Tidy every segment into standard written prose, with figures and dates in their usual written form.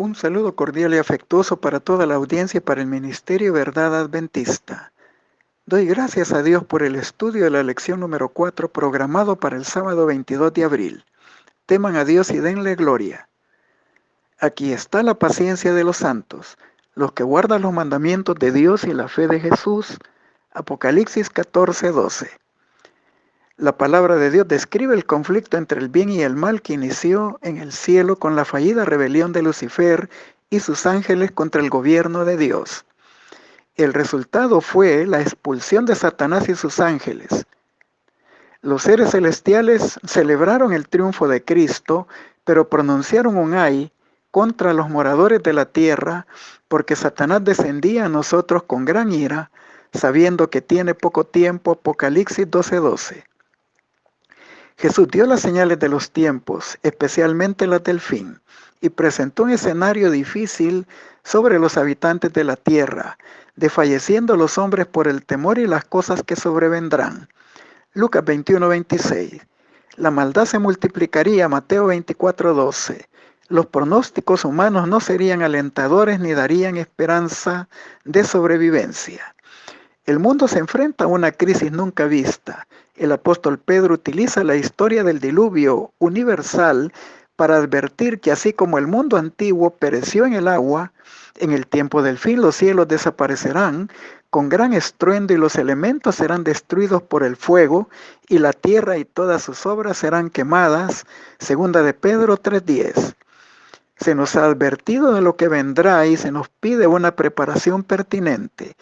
Un saludo cordial y afectuoso para toda la audiencia y para el Ministerio Verdad Adventista. Doy gracias a Dios por el estudio de la lección número 4 programado para el sábado 22 de abril. Teman a Dios y denle gloria. Aquí está la paciencia de los santos, los que guardan los mandamientos de Dios y la fe de Jesús. Apocalipsis 14:12. La palabra de Dios describe el conflicto entre el bien y el mal que inició en el cielo con la fallida rebelión de Lucifer y sus ángeles contra el gobierno de Dios. El resultado fue la expulsión de Satanás y sus ángeles. Los seres celestiales celebraron el triunfo de Cristo, pero pronunciaron un ay contra los moradores de la tierra, porque Satanás descendía a nosotros con gran ira, sabiendo que tiene poco tiempo. Apocalipsis 12:12. Jesús dio las señales de los tiempos, especialmente las del fin, y presentó un escenario difícil sobre los habitantes de la tierra, desfalleciendo los hombres por el temor y las cosas que sobrevendrán. Lucas 21:26. La maldad se multiplicaría. Mateo 24:12. Los pronósticos humanos no serían alentadores ni darían esperanza de sobrevivencia. El mundo se enfrenta a una crisis nunca vista. El apóstol Pedro utiliza la historia del diluvio universal para advertir que así como el mundo antiguo pereció en el agua, en el tiempo del fin los cielos desaparecerán con gran estruendo y los elementos serán destruidos por el fuego y la tierra y todas sus obras serán quemadas. Segunda de Pedro 3:10. Se nos ha advertido de lo que vendrá y se nos pide una preparación pertinente.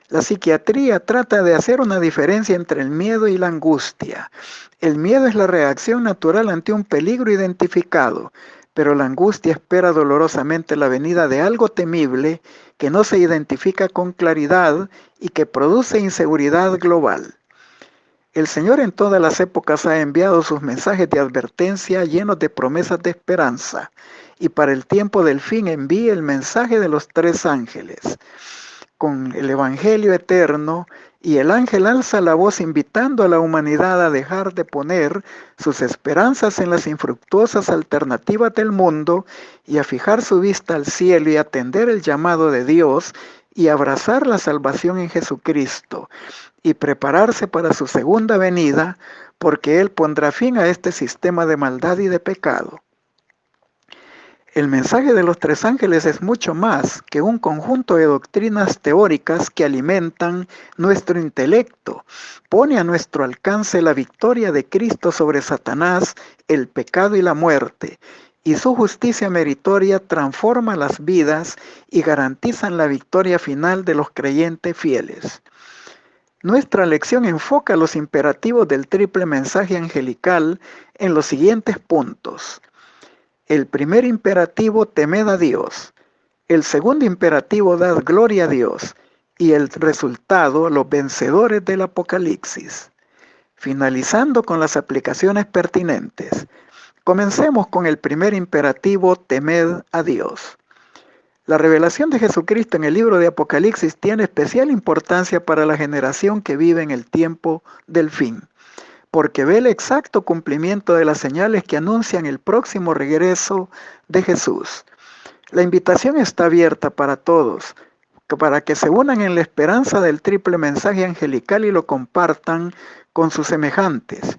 La psiquiatría trata de hacer una diferencia entre el miedo y la angustia. El miedo es la reacción natural ante un peligro identificado, pero la angustia espera dolorosamente la venida de algo temible que no se identifica con claridad y que produce inseguridad global. El Señor en todas las épocas ha enviado sus mensajes de advertencia llenos de promesas de esperanza, y para el tiempo del fin envía el mensaje de los tres ángeles con el Evangelio eterno, y el ángel alza la voz invitando a la humanidad a dejar de poner sus esperanzas en las infructuosas alternativas del mundo y a fijar su vista al cielo y atender el llamado de Dios y abrazar la salvación en Jesucristo y prepararse para su segunda venida, porque Él pondrá fin a este sistema de maldad y de pecado. El mensaje de los tres ángeles es mucho más que un conjunto de doctrinas teóricas que alimentan nuestro intelecto. Pone a nuestro alcance la victoria de Cristo sobre Satanás, el pecado y la muerte, y su justicia meritoria transforma las vidas y garantiza la victoria final de los creyentes fieles. Nuestra lección enfoca los imperativos del triple mensaje angelical en los siguientes puntos. El primer imperativo, temed a Dios. El segundo imperativo, dad gloria a Dios. Y el resultado, los vencedores del Apocalipsis. Finalizando con las aplicaciones pertinentes. Comencemos con el primer imperativo, temed a Dios. La revelación de Jesucristo en el libro de Apocalipsis tiene especial importancia para la generación que vive en el tiempo del fin, porque ve el exacto cumplimiento de las señales que anuncian el próximo regreso de Jesús. La invitación está abierta para todos, para que se unan en la esperanza del triple mensaje angelical y lo compartan con sus semejantes.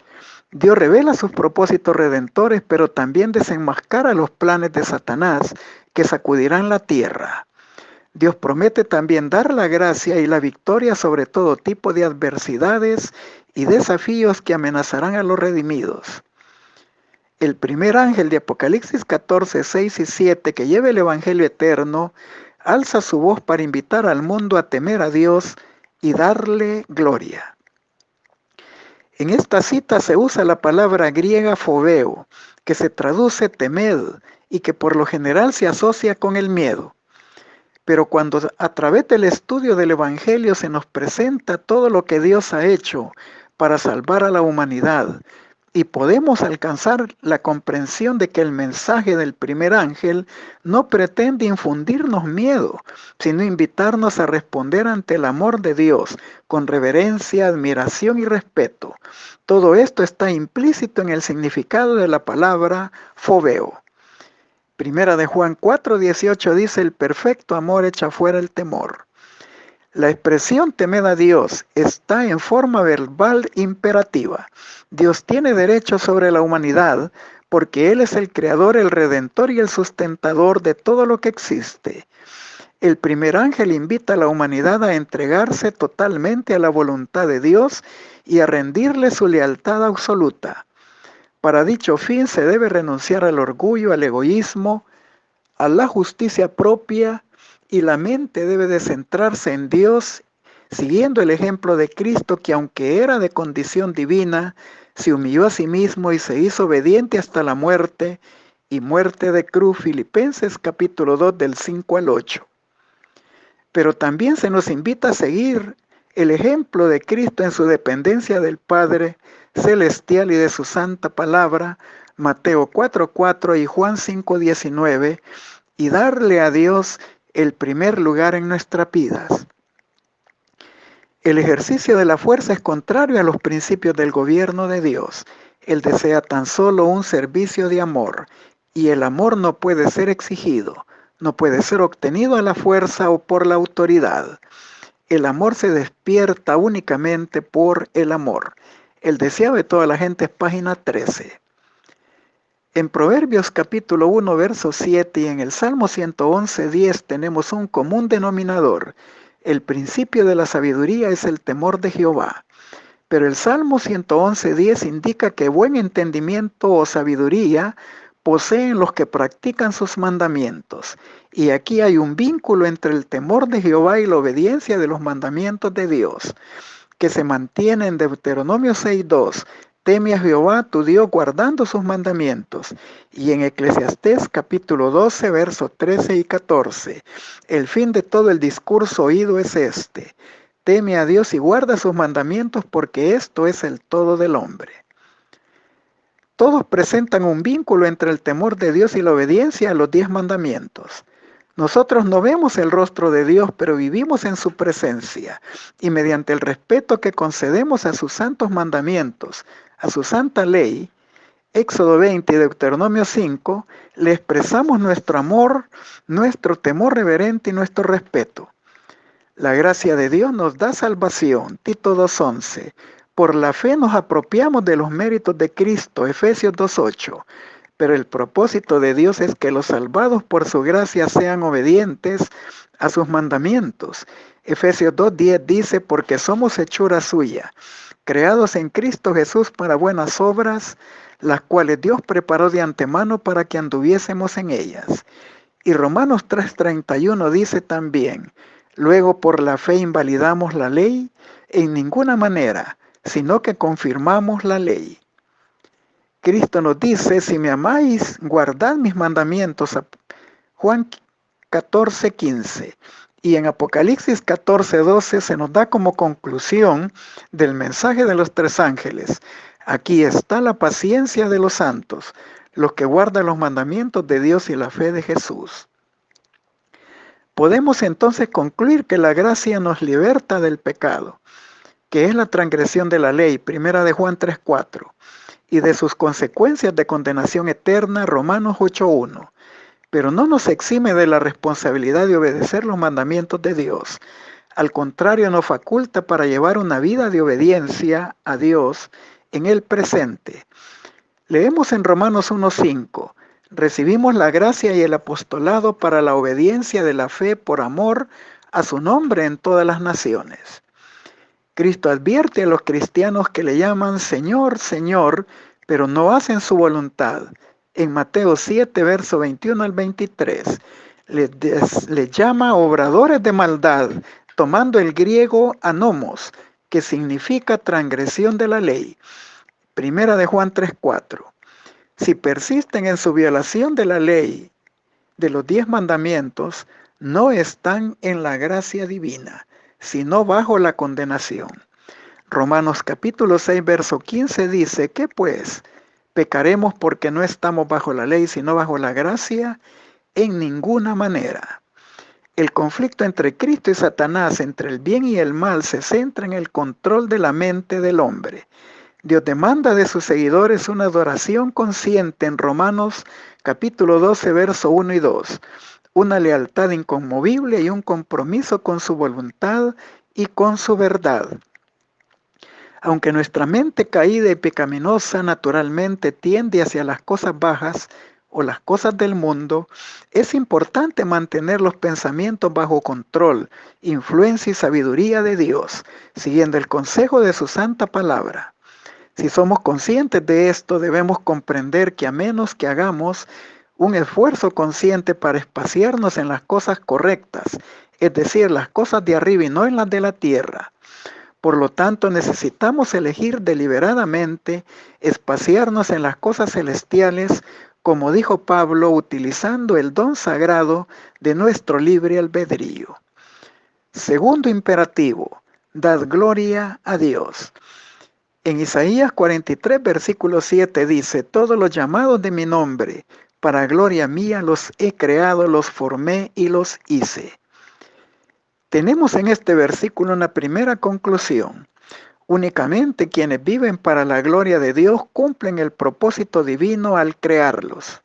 Dios revela sus propósitos redentores, pero también desenmascara los planes de Satanás que sacudirán la tierra. Dios promete también dar la gracia y la victoria sobre todo tipo de adversidades y desafíos que amenazarán a los redimidos. El primer ángel de Apocalipsis 14, 6 y 7, que lleva el Evangelio eterno, alza su voz para invitar al mundo a temer a Dios y darle gloria. En esta cita se usa la palabra griega fobeo, que se traduce temed y que por lo general se asocia con el miedo. Pero cuando a través del estudio del Evangelio se nos presenta todo lo que Dios ha hecho para salvar a la humanidad y podemos alcanzar la comprensión de que el mensaje del primer ángel no pretende infundirnos miedo, sino invitarnos a responder ante el amor de Dios con reverencia, admiración y respeto. Todo esto está implícito en el significado de la palabra fobeo. Primera de Juan 4:18 dice, el perfecto amor echa fuera el temor. La expresión temed a Dios está en forma verbal imperativa. Dios tiene derecho sobre la humanidad porque Él es el creador, el redentor y el sustentador de todo lo que existe. El primer ángel invita a la humanidad a entregarse totalmente a la voluntad de Dios y a rendirle su lealtad absoluta. Para dicho fin se debe renunciar al orgullo, al egoísmo, a la justicia propia, y la mente debe de centrarse en Dios, siguiendo el ejemplo de Cristo, que aunque era de condición divina, se humilló a sí mismo y se hizo obediente hasta la muerte, y muerte de cruz. Filipenses capítulo 2 del 5 al 8. Pero también se nos invita a seguir el ejemplo de Cristo en su dependencia del Padre Celestial y de su santa palabra, Mateo 4:4 y Juan 5:19, y darle a Dios el primer lugar en nuestras vidas. El ejercicio de la fuerza es contrario a los principios del gobierno de Dios. Él desea tan solo un servicio de amor, y el amor no puede ser exigido, no puede ser obtenido a la fuerza o por la autoridad. El amor se despierta únicamente por el amor. El deseo de toda la gente es página 13. En Proverbios capítulo 1, verso 7 y en el Salmo 111:10 tenemos un común denominador. El principio de la sabiduría es el temor de Jehová. Pero el Salmo 111:10 indica que buen entendimiento o sabiduría poseen los que practican sus mandamientos. Y aquí hay un vínculo entre el temor de Jehová y la obediencia de los mandamientos de Dios, que se mantiene en Deuteronomio 6:2. Teme a Jehová tu Dios guardando sus mandamientos. Y en Eclesiastés capítulo 12, versos 13 y 14. El fin de todo el discurso oído es este. Teme a Dios y guarda sus mandamientos, porque esto es el todo del hombre. Todos presentan un vínculo entre el temor de Dios y la obediencia a los 10 mandamientos. Nosotros no vemos el rostro de Dios, pero vivimos en su presencia, y mediante el respeto que concedemos a sus santos mandamientos, a su santa ley, Éxodo 20 y Deuteronomio 5, le expresamos nuestro amor, nuestro temor reverente y nuestro respeto. La gracia de Dios nos da salvación, Tito 2:11. Por la fe nos apropiamos de los méritos de Cristo, Efesios 2:8. Pero el propósito de Dios es que los salvados por su gracia sean obedientes a sus mandamientos. Efesios 2:10 dice, porque somos hechura suya, creados en Cristo Jesús para buenas obras, las cuales Dios preparó de antemano para que anduviésemos en ellas. Y Romanos 3:31 dice también, luego por la fe invalidamos la ley en ninguna manera, sino que confirmamos la ley. Cristo nos dice, si me amáis, guardad mis mandamientos. Juan 14:15. Y en Apocalipsis 14:12 se nos da como conclusión del mensaje de los 3 ángeles. Aquí está la paciencia de los santos, los que guardan los mandamientos de Dios y la fe de Jesús. Podemos entonces concluir que la gracia nos liberta del pecado, que es la transgresión de la ley, primera de Juan 3:4, y de sus consecuencias de condenación eterna, Romanos 8:1. Pero no nos exime de la responsabilidad de obedecer los mandamientos de Dios. Al contrario, nos faculta para llevar una vida de obediencia a Dios en el presente. Leemos en Romanos 1:5. Recibimos la gracia y el apostolado para la obediencia de la fe por amor a su nombre en todas las naciones. Cristo advierte a los cristianos que le llaman Señor, Señor, pero no hacen su voluntad. En Mateo 7, verso 21 al 23, les llama obradores de maldad, tomando el griego anomos, que significa transgresión de la ley. Primera de Juan 3:4. Si persisten en su violación de la ley, de los 10 mandamientos, no están en la gracia divina, sino bajo la condenación. Romanos capítulo 6, verso 15 dice, ¿qué pues? ¿Pecaremos porque no estamos bajo la ley, sino bajo la gracia? En ninguna manera. El conflicto entre Cristo y Satanás, entre el bien y el mal, se centra en el control de la mente del hombre. Dios demanda de sus seguidores una adoración consciente en Romanos capítulo 12, verso 1 y 2. Una lealtad inconmovible y un compromiso con su voluntad y con su verdad. Aunque nuestra mente caída y pecaminosa naturalmente tiende hacia las cosas bajas o las cosas del mundo, es importante mantener los pensamientos bajo control, influencia y sabiduría de Dios, siguiendo el consejo de su santa palabra. Si somos conscientes de esto, debemos comprender que a menos que hagamos un esfuerzo consciente para espaciarnos en las cosas correctas, es decir, las cosas de arriba y no en las de la tierra, por lo tanto, necesitamos elegir deliberadamente espaciarnos en las cosas celestiales, como dijo Pablo, utilizando el don sagrado de nuestro libre albedrío. Segundo imperativo, dad gloria a Dios. En Isaías 43, versículo 7 dice, todos los llamados de mi nombre, para gloria mía los he creado, los formé y los hice. Tenemos en este versículo una primera conclusión. Únicamente quienes viven para la gloria de Dios cumplen el propósito divino al crearlos.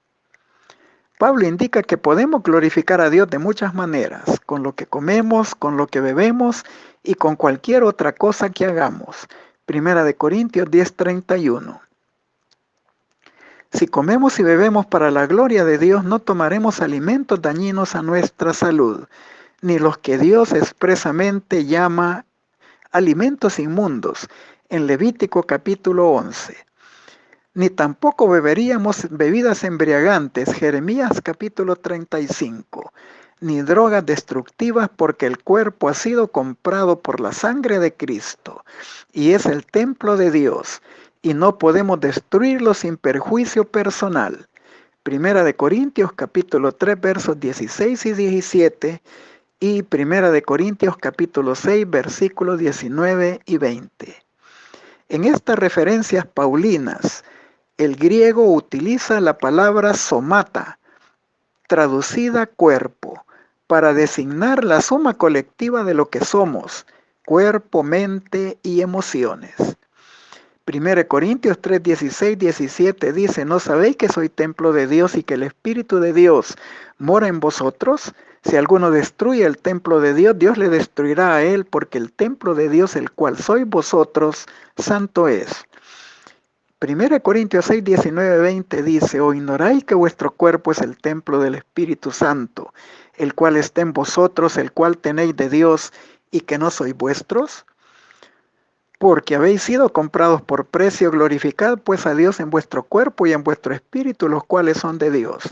Pablo indica que podemos glorificar a Dios de muchas maneras, con lo que comemos, con lo que bebemos y con cualquier otra cosa que hagamos. Primera de Corintios 10:31. Si comemos y bebemos para la gloria de Dios, no tomaremos alimentos dañinos a nuestra salud, ni los que Dios expresamente llama alimentos inmundos, en Levítico capítulo 11. Ni tampoco beberíamos bebidas embriagantes, Jeremías capítulo 35, ni drogas destructivas, porque el cuerpo ha sido comprado por la sangre de Cristo, y es el templo de Dios, y no podemos destruirlo sin perjuicio personal. Primera de Corintios capítulo 3, versos 16 y 17, y Primera de Corintios capítulo 6, versículos 19 y 20. En estas referencias paulinas, el griego utiliza la palabra somata, traducida cuerpo, para designar la suma colectiva de lo que somos, cuerpo, mente y emociones. 1 Corintios 3, 16, 17 dice, ¿no sabéis que soy templo de Dios y que el Espíritu de Dios mora en vosotros? Si alguno destruye el templo de Dios, Dios le destruirá a él, porque el templo de Dios, el cual sois vosotros, santo es. 1 Corintios 6, 19, 20 dice, ¿o ignoráis que vuestro cuerpo es el templo del Espíritu Santo, el cual está en vosotros, el cual tenéis de Dios, y que no sois vuestros? Porque habéis sido comprados por precio, glorificad pues a Dios en vuestro cuerpo y en vuestro espíritu, los cuales son de Dios.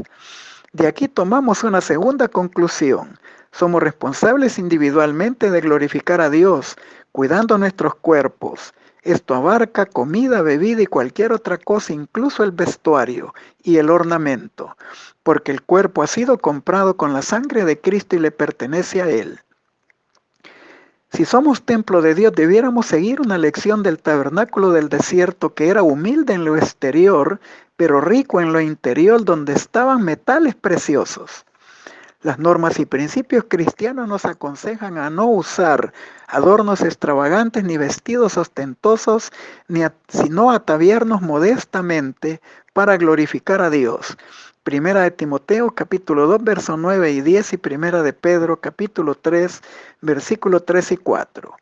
De aquí tomamos una segunda conclusión. Somos responsables individualmente de glorificar a Dios, cuidando nuestros cuerpos. Esto abarca comida, bebida y cualquier otra cosa, incluso el vestuario y el ornamento, porque el cuerpo ha sido comprado con la sangre de Cristo y le pertenece a Él. Si somos templo de Dios, debiéramos seguir una lección del tabernáculo del desierto, que era humilde en lo exterior, pero rico en lo interior, donde estaban metales preciosos. Las normas y principios cristianos nos aconsejan a no usar adornos extravagantes ni vestidos ostentosos, sino ataviarnos modestamente para glorificar a Dios. Primera de Timoteo capítulo 2 versos 9 y 10 y Primera de Pedro capítulo 3 versículos 3 y 4.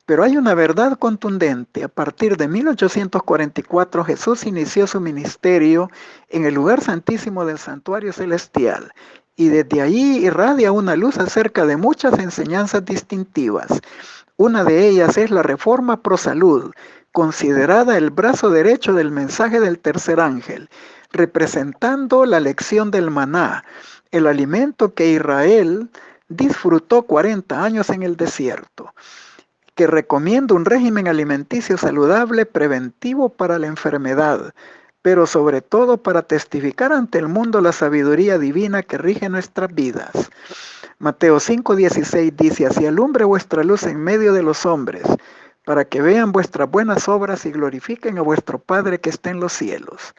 Pero hay una verdad contundente. A partir de 1844 Jesús inició su ministerio en el lugar santísimo del santuario celestial, y desde allí irradia una luz acerca de muchas enseñanzas distintivas. Una de ellas es la Reforma Pro Salud, considerada el brazo derecho del mensaje del tercer ángel, representando la lección del maná, el alimento que Israel disfrutó 40 años en el desierto, que recomienda un régimen alimenticio saludable preventivo para la enfermedad, pero sobre todo para testificar ante el mundo la sabiduría divina que rige nuestras vidas. Mateo 5:16 dice, así alumbre vuestra luz en medio de los hombres, para que vean vuestras buenas obras y glorifiquen a vuestro Padre que está en los cielos.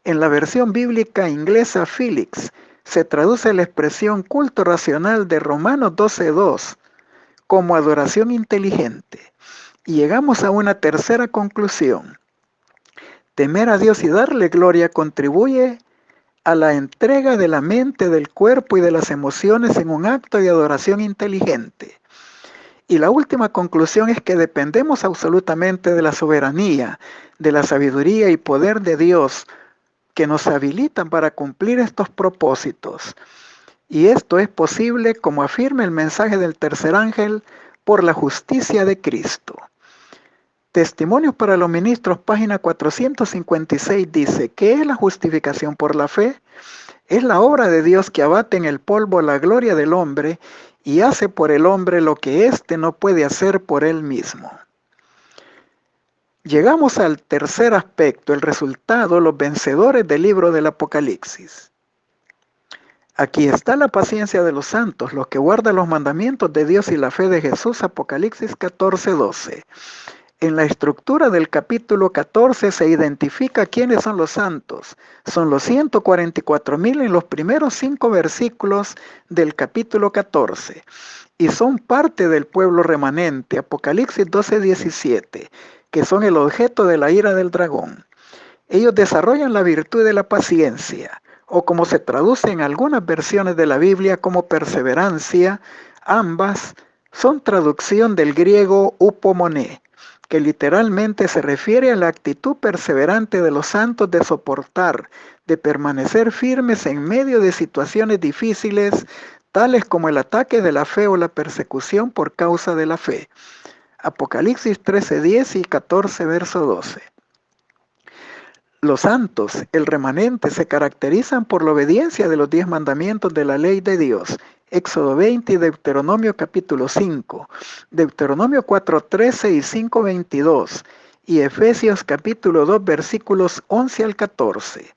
En la versión bíblica inglesa Felix se traduce la expresión culto racional de Romanos 12:2 como adoración inteligente. Y llegamos a una tercera conclusión. Temer a Dios y darle gloria contribuye a la entrega de la mente, del cuerpo y de las emociones en un acto de adoración inteligente. Y la última conclusión es que dependemos absolutamente de la soberanía, de la sabiduría y poder de Dios que nos habilitan para cumplir estos propósitos. Y esto es posible, como afirma el mensaje del tercer ángel, por la justicia de Cristo. Testimonios para los ministros, página 456, dice: ¿qué es la justificación por la fe? Es la obra de Dios que abate en el polvo la gloria del hombre y hace por el hombre lo que éste no puede hacer por él mismo. Llegamos al tercer aspecto, el resultado, los vencedores del libro del Apocalipsis. Aquí está la paciencia de los santos, los que guardan los mandamientos de Dios y la fe de Jesús, Apocalipsis 14:12. En la estructura del capítulo 14 se identifica quiénes son los santos. Son los 144,000 en los primeros 5 versículos del capítulo 14. Y son parte del pueblo remanente, Apocalipsis 12:17, que son el objeto de la ira del dragón. Ellos desarrollan la virtud de la paciencia, o como se traduce en algunas versiones de la Biblia como perseverancia. Ambas son traducción del griego upomoné, que literalmente se refiere a la actitud perseverante de los santos de soportar, de permanecer firmes en medio de situaciones difíciles, tales como el ataque de la fe o la persecución por causa de la fe. Apocalipsis 13:10 y 14, verso 12. Los santos, el remanente, se caracterizan por la obediencia de los 10 mandamientos de la ley de Dios. Éxodo 20 y Deuteronomio capítulo 5, Deuteronomio 4:13 y 5:22 y Efesios capítulo 2 versículos 11 al 14.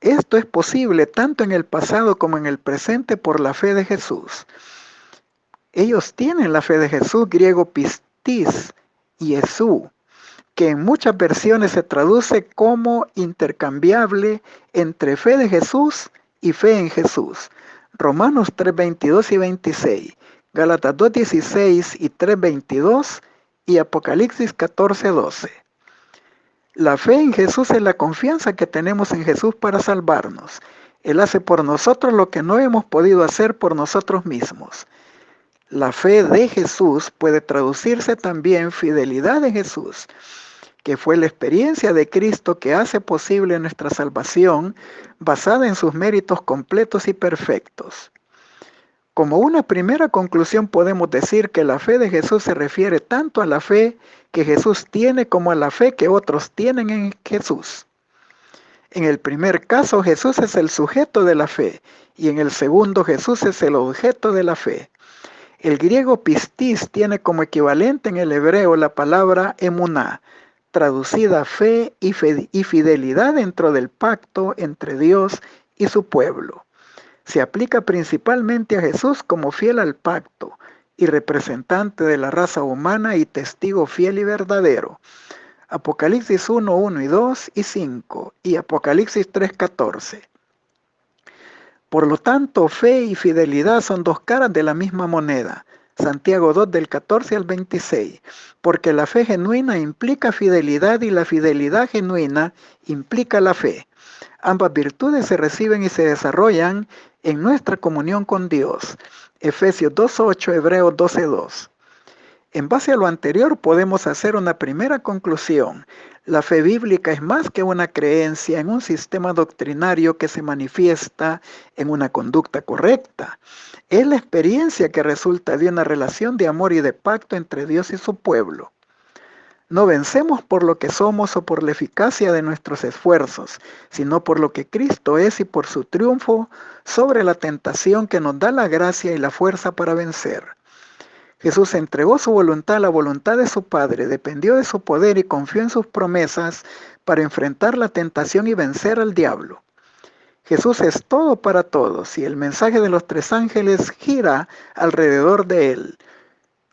Esto es posible tanto en el pasado como en el presente por la fe de Jesús. Ellos tienen la fe de Jesús, griego pistis y Jesús, que en muchas versiones se traduce como intercambiable entre fe de Jesús y fe en Jesús. Romanos 3:22 y 26, Gálatas 2:16 y 3:22 y Apocalipsis 14:12. La fe en Jesús es la confianza que tenemos en Jesús para salvarnos. Él hace por nosotros lo que no hemos podido hacer por nosotros mismos. La fe de Jesús puede traducirse también fidelidad en Jesús, que fue la experiencia de Cristo que hace posible nuestra salvación basada en sus méritos completos y perfectos. Como una primera conclusión podemos decir que la fe de Jesús se refiere tanto a la fe que Jesús tiene como a la fe que otros tienen en Jesús. En el primer caso, Jesús es el sujeto de la fe y en el segundo, Jesús es el objeto de la fe. El griego pistis tiene como equivalente en el hebreo la palabra emuná, traducida fe y fidelidad dentro del pacto entre Dios y su pueblo. Se aplica principalmente a Jesús como fiel al pacto y representante de la raza humana y testigo fiel y verdadero. Apocalipsis 1:1 y 2 y 5 y Apocalipsis 3:14. Por lo tanto, fe y fidelidad son dos caras de la misma moneda. Santiago 2 del 14 al 26, porque la fe genuina implica fidelidad y la fidelidad genuina implica la fe. Ambas virtudes se reciben y se desarrollan en nuestra comunión con Dios. Efesios 2:8, Hebreos 12:2. En base a lo anterior podemos hacer una primera conclusión. La fe bíblica es más que una creencia en un sistema doctrinario que se manifiesta en una conducta correcta. Es la experiencia que resulta de una relación de amor y de pacto entre Dios y su pueblo. No vencemos por lo que somos o por la eficacia de nuestros esfuerzos, sino por lo que Cristo es y por su triunfo sobre la tentación que nos da la gracia y la fuerza para vencer. Jesús entregó su voluntad a la voluntad de su Padre, dependió de su poder y confió en sus promesas para enfrentar la tentación y vencer al diablo. Jesús es todo para todos y el mensaje de los 3 ángeles gira alrededor de él.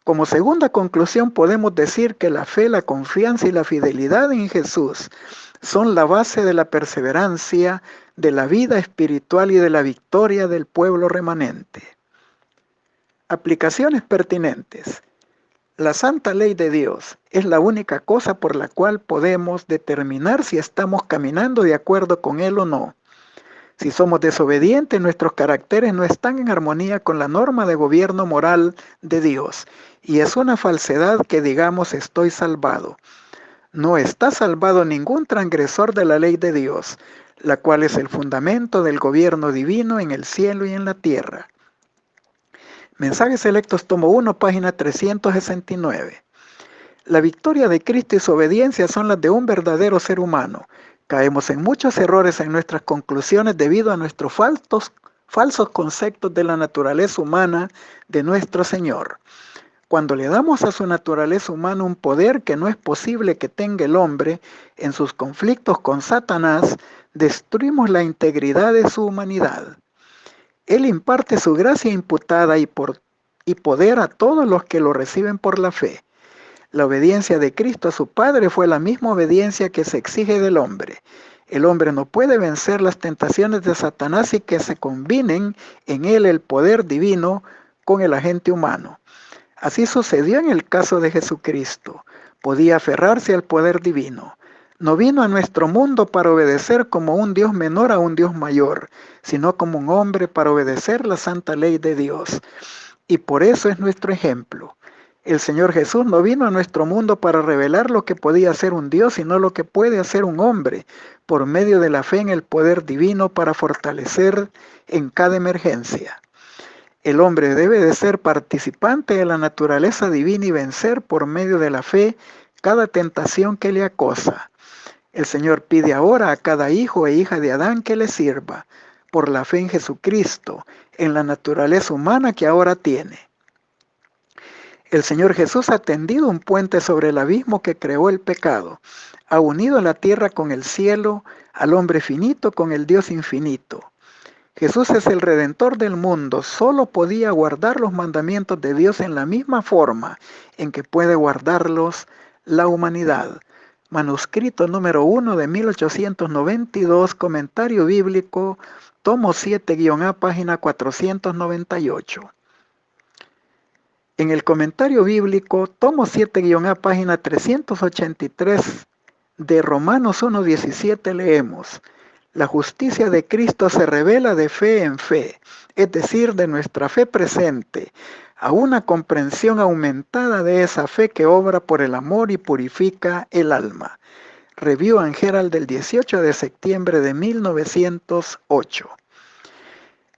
Como segunda conclusión podemos decir que la fe, la confianza y la fidelidad en Jesús son la base de la perseverancia, de la vida espiritual y de la victoria del pueblo remanente. Aplicaciones pertinentes. La santa ley de Dios es la única cosa por la cual podemos determinar si estamos caminando de acuerdo con Él o no. Si somos desobedientes, nuestros caracteres no están en armonía con la norma de gobierno moral de Dios. Y es una falsedad que digamos estoy salvado. No está salvado ningún transgresor de la ley de Dios, la cual es el fundamento del gobierno divino en el cielo y en la tierra. Mensajes Selectos, tomo 1, página 369. La victoria de Cristo y su obediencia son las de un verdadero ser humano. Caemos en muchos errores en nuestras conclusiones debido a nuestros falsos conceptos de la naturaleza humana de nuestro Señor. Cuando le damos a su naturaleza humana un poder que no es posible que tenga el hombre en sus conflictos con Satanás, destruimos la integridad de su humanidad. Él imparte su gracia imputada y poder a todos los que lo reciben por la fe. La obediencia de Cristo a su Padre fue la misma obediencia que se exige del hombre. El hombre no puede vencer las tentaciones de Satanás y que se combinen en él el poder divino con el agente humano. Así sucedió en el caso de Jesucristo. Podía aferrarse al poder divino. No vino a nuestro mundo para obedecer como un Dios menor a un Dios mayor, sino como un hombre para obedecer la santa ley de Dios. Y por eso es nuestro ejemplo. El Señor Jesús no vino a nuestro mundo para revelar lo que podía hacer un Dios, sino lo que puede hacer un hombre, por medio de la fe en el poder divino para fortalecer en cada emergencia. El hombre debe de ser participante de la naturaleza divina y vencer por medio de la fe cada tentación que le acosa. El Señor pide ahora a cada hijo e hija de Adán que le sirva, por la fe en Jesucristo, en la naturaleza humana que ahora tiene. El Señor Jesús ha tendido un puente sobre el abismo que creó el pecado. Ha unido la tierra con el cielo, al hombre finito con el Dios infinito. Jesús es el Redentor del mundo. Solo podía guardar los mandamientos de Dios en la misma forma en que puede guardarlos la humanidad. Manuscrito número 1 de 1892, comentario bíblico, tomo 7-A, página 498. En el comentario bíblico, tomo 7-A, página 383 de Romanos 1:17 leemos: la justicia de Cristo se revela de fe en fe, es decir, de nuestra fe presente, a una comprensión aumentada de esa fe que obra por el amor y purifica el alma. Review and Herald del 18 de septiembre de 1908.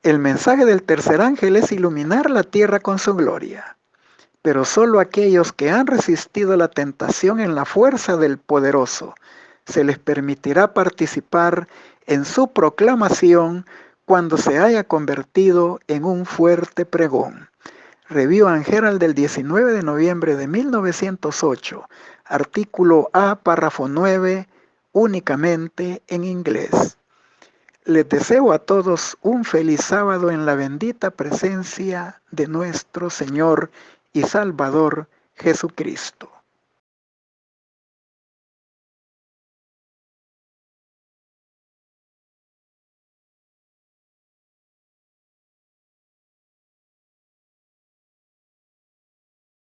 El mensaje del tercer ángel es iluminar la tierra con su gloria. Pero solo aquellos que han resistido la tentación en la fuerza del poderoso, se les permitirá participar en su proclamación cuando se haya convertido en un fuerte pregón. Review and Herald del 19 de noviembre de 1908, artículo A, párrafo 9, únicamente en inglés. Les deseo a todos un feliz sábado en la bendita presencia de nuestro Señor y Salvador Jesucristo.